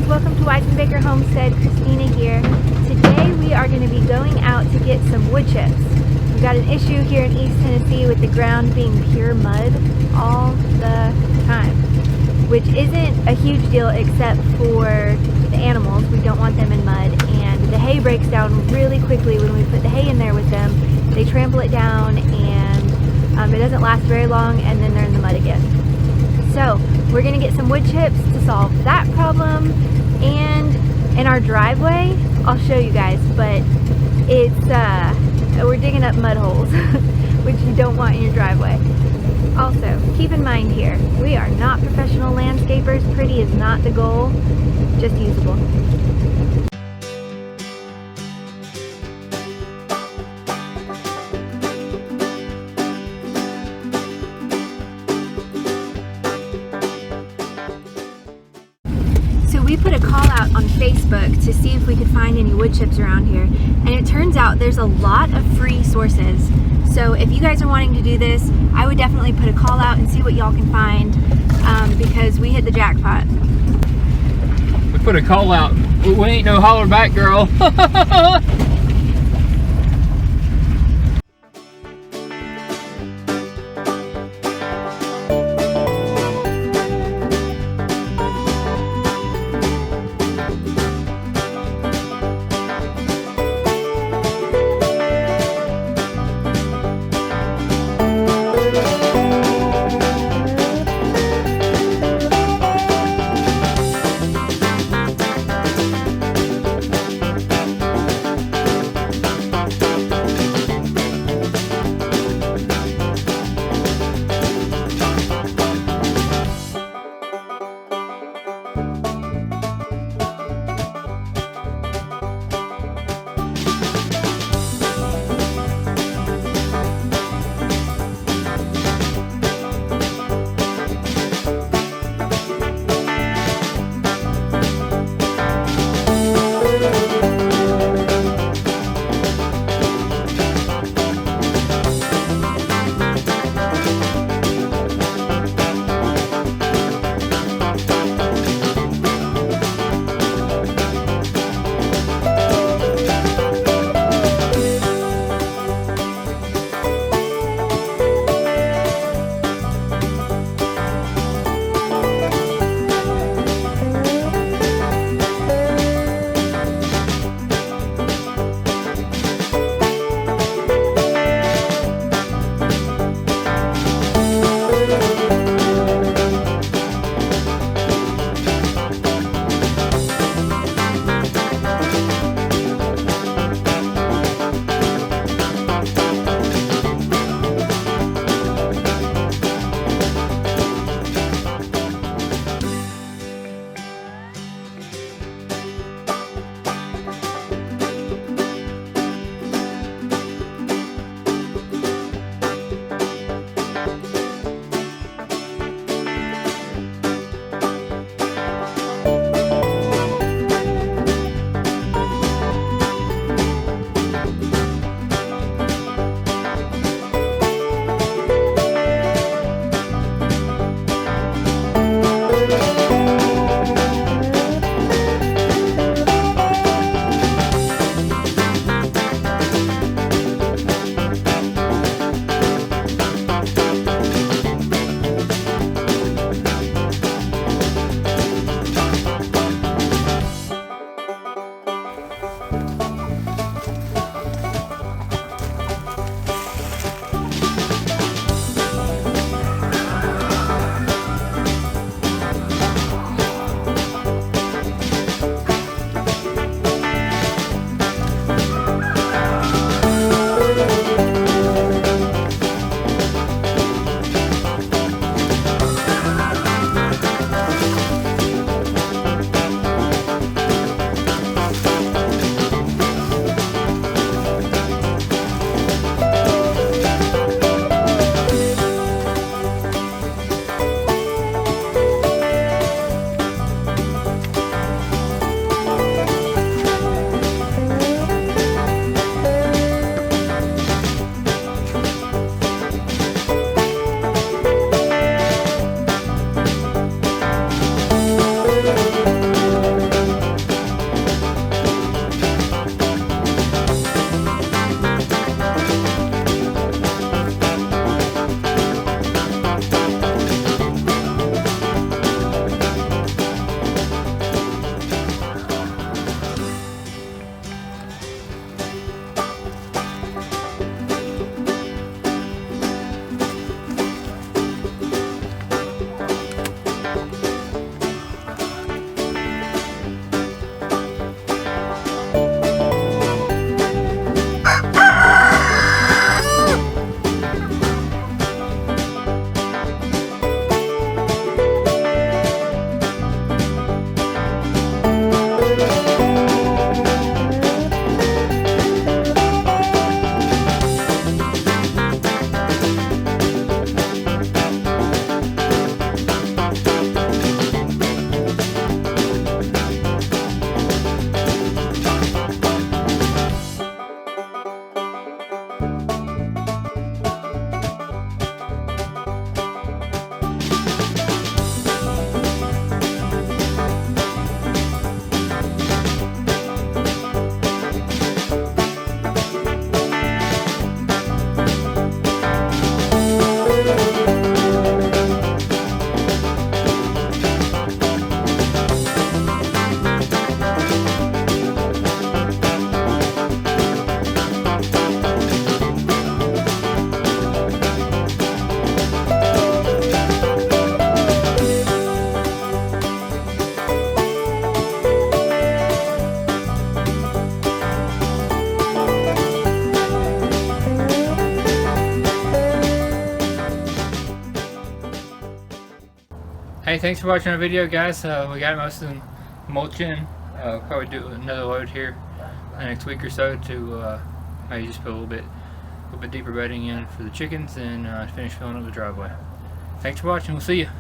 guys, welcome to Weisenbaker Homestead. Christina here. Today we are going to be going out to get some wood chips. We've got an issue here in East Tennessee with the ground being pure mud all the time, which isn't a huge deal except for the animals. We don't want them in mud, and the hay breaks down really quickly when we put the hay in there with them. They trample it down and it doesn't last very long, and then they're in the mud again. So we're gonna get some wood chips to solve that problem. And in our driveway, I'll show you guys, but it's we're digging up mud holes which you don't want in your driveway. Also, keep in mind here, we are not professional landscapers. Pretty is not the goal, just usable. We put a call out on Facebook to see if we could find any wood chips around here, and it turns out there's a lot of free sources. So if you guys are wanting to do this, I would definitely put a call out and see what y'all can find, because we hit the jackpot. We put a call out. We ain't no holler back girl. Hey, thanks for watching our video, guys. We got most of them mulch in. Probably do another load here the next week or so to maybe just put a little bit deeper bedding in for the chickens and finish filling up the driveway. Thanks for watching. We'll see you.